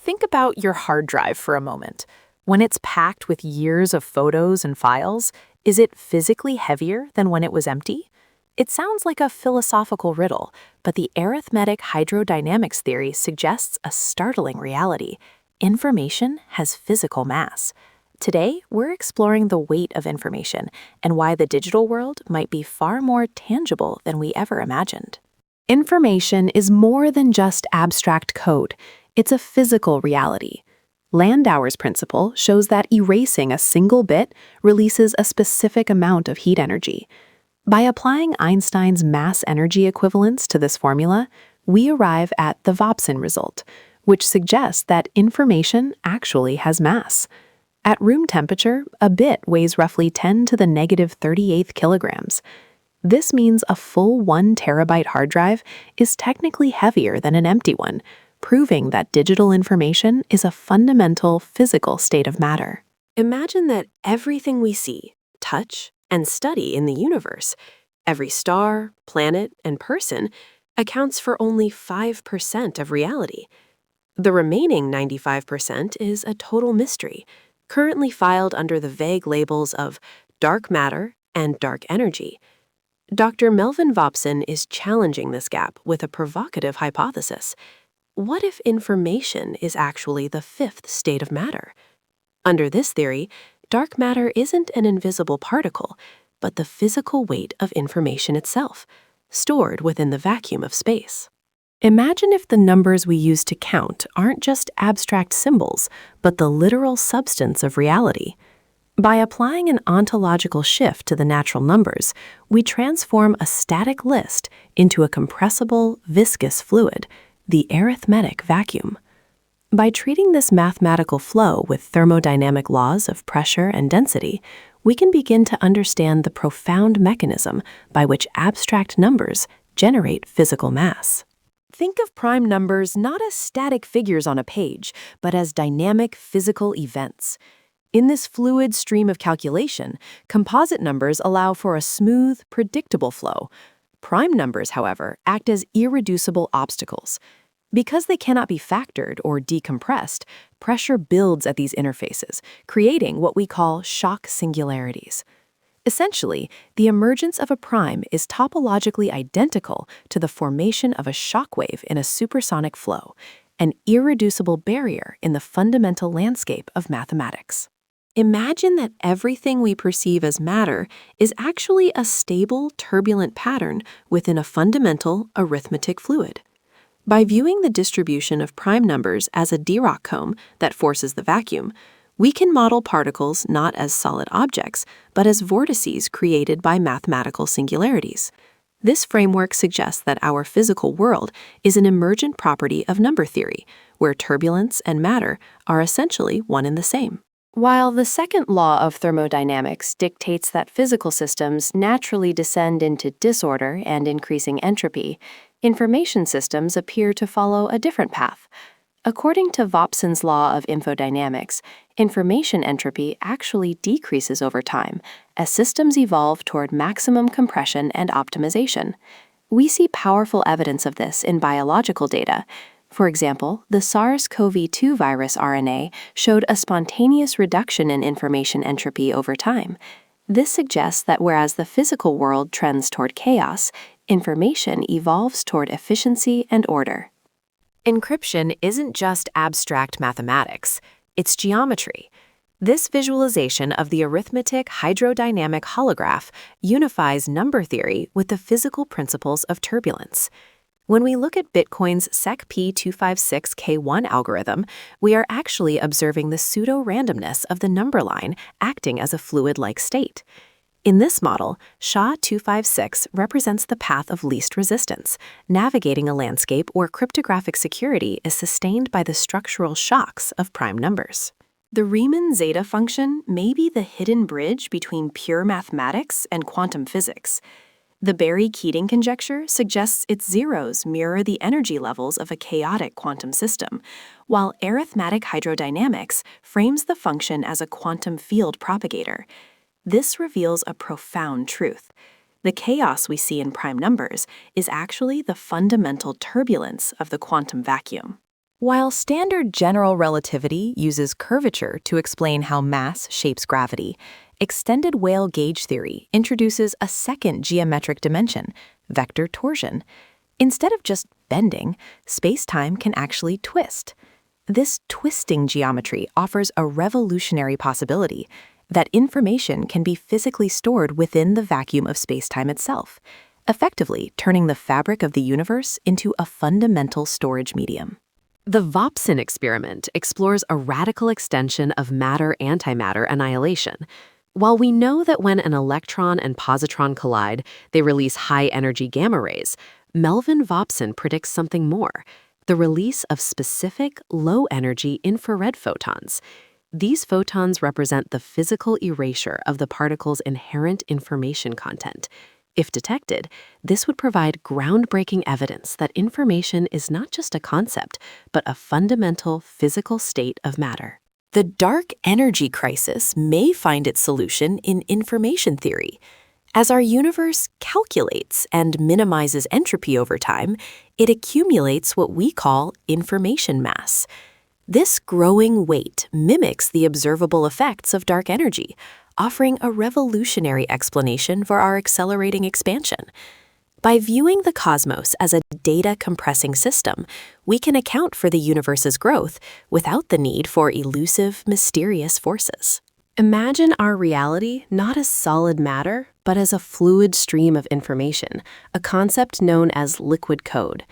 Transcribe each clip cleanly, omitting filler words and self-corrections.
Think about your hard drive for a moment. When it's packed with years of photos and files, is it physically heavier than when it was empty? It sounds like a philosophical riddle, but the Arithmetic Hydrodynamics Theory suggests a startling reality. Information has physical mass. Today, we're exploring the weight of information and why the digital world might be far more tangible than we ever imagined. Information is more than just abstract code. It's a physical reality. Landauer's principle shows that erasing a single bit releases a specific amount of heat energy. By applying Einstein's mass-energy equivalence to this formula, we arrive at the Vopson result, which suggests that information actually has mass. At room temperature, a bit weighs roughly 10 to the negative 38th kilograms. This means a full 1 terabyte hard drive is technically heavier than an empty one, proving that digital information is a fundamental physical state of matter. Imagine that everything we see, touch, and study in the universe, every star, planet, and person, accounts for only 5% of reality. The remaining 95% is a total mystery, currently filed under the vague labels of dark matter and dark energy. Dr. Melvin Vopson is challenging this gap with a provocative hypothesis. What if information is actually the fifth state of matter? Under this theory, dark matter isn't an invisible particle, but the physical weight of information itself, stored within the vacuum of space. Imagine if the numbers we use to count aren't just abstract symbols, but the literal substance of reality. By applying an ontological shift to the natural numbers, we transform a static list into a compressible, viscous fluid, the arithmetic vacuum. By treating this mathematical flow with thermodynamic laws of pressure and density, we can begin to understand the profound mechanism by which abstract numbers generate physical mass. Think of prime numbers not as static figures on a page, but as dynamic physical events. In this fluid stream of calculation, composite numbers allow for a smooth, predictable flow. Prime numbers, however, act as irreducible obstacles. Because they cannot be factored or decompressed, pressure builds at these interfaces, creating what we call shock singularities. Essentially, the emergence of a prime is topologically identical to the formation of a shockwave in a supersonic flow, an irreducible barrier in the fundamental landscape of mathematics. Imagine that everything we perceive as matter is actually a stable, turbulent pattern within a fundamental arithmetic fluid. By viewing the distribution of prime numbers as a Dirac comb that forces the vacuum, we can model particles not as solid objects, but as vortices created by mathematical singularities. This framework suggests that our physical world is an emergent property of number theory, where turbulence and matter are essentially one and the same. While the second law of thermodynamics dictates that physical systems naturally descend into disorder and increasing entropy, information systems appear to follow a different path. According to Vopson's law of infodynamics, information entropy actually decreases over time as systems evolve toward maximum compression and optimization. We see powerful evidence of this in biological data. For example, the SARS-CoV-2 virus RNA showed a spontaneous reduction in information entropy over time. This suggests that whereas the physical world trends toward chaos, information evolves toward efficiency and order. Encryption isn't just abstract mathematics, it's geometry. This visualization of the arithmetic hydrodynamic holograph unifies number theory with the physical principles of turbulence. When we look at Bitcoin's SecP256K1 algorithm, we are actually observing the pseudo-randomness of the number line acting as a fluid-like state. In this model, SHA-256 represents the path of least resistance, navigating a landscape where cryptographic security is sustained by the structural shocks of prime numbers. The Riemann zeta function may be the hidden bridge between pure mathematics and quantum physics. The Berry-Keating conjecture suggests its zeros mirror the energy levels of a chaotic quantum system, while arithmetic hydrodynamics frames the function as a quantum field propagator. This reveals a profound truth. The chaos we see in prime numbers is actually the fundamental turbulence of the quantum vacuum. While standard general relativity uses curvature to explain how mass shapes gravity, extended whale gauge theory introduces a second geometric dimension, vector torsion. Instead of just bending, space-time can actually twist. This twisting geometry offers a revolutionary possibility that information can be physically stored within the vacuum of space-time itself, effectively turning the fabric of the universe into a fundamental storage medium. The Vopson experiment explores a radical extension of matter-antimatter annihilation. While we know that when an electron and positron collide, they release high-energy gamma rays, Melvin Vopson predicts something more: the release of specific, low-energy infrared photons. These photons represent the physical erasure of the particle's inherent information content. If detected, this would provide groundbreaking evidence that information is not just a concept, but a fundamental physical state of matter. The dark energy crisis may find its solution in information theory. As our universe calculates and minimizes entropy over time, it accumulates what we call information mass. This growing weight mimics the observable effects of dark energy, offering a revolutionary explanation for our accelerating expansion. By viewing the cosmos as a data-compressing system, we can account for the universe's growth without the need for elusive, mysterious forces. Imagine our reality not as solid matter, but as a fluid stream of information, a concept known as liquid code.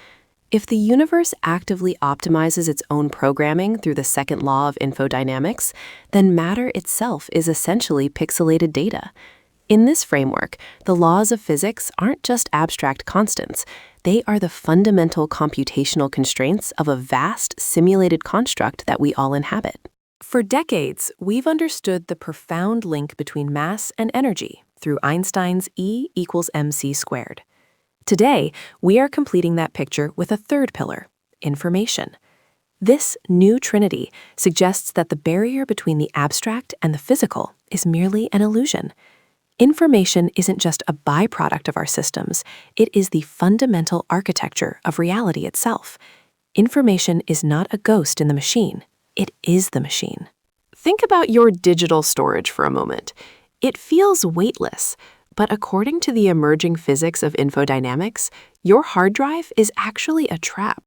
If the universe actively optimizes its own programming through the second law of infodynamics, then matter itself is essentially pixelated data. In this framework, the laws of physics aren't just abstract constants. They are the fundamental computational constraints of a vast simulated construct that we all inhabit. For decades, we've understood the profound link between mass and energy through Einstein's E equals mc squared. Today, we are completing that picture with a third pillar: information. This new trinity suggests that the barrier between the abstract and the physical is merely an illusion. Information isn't just a byproduct of our systems, it is the fundamental architecture of reality itself. Information is not a ghost in the machine, it is the machine. Think about your digital storage for a moment. It feels weightless, but according to the emerging physics of infodynamics, your hard drive is actually a trap.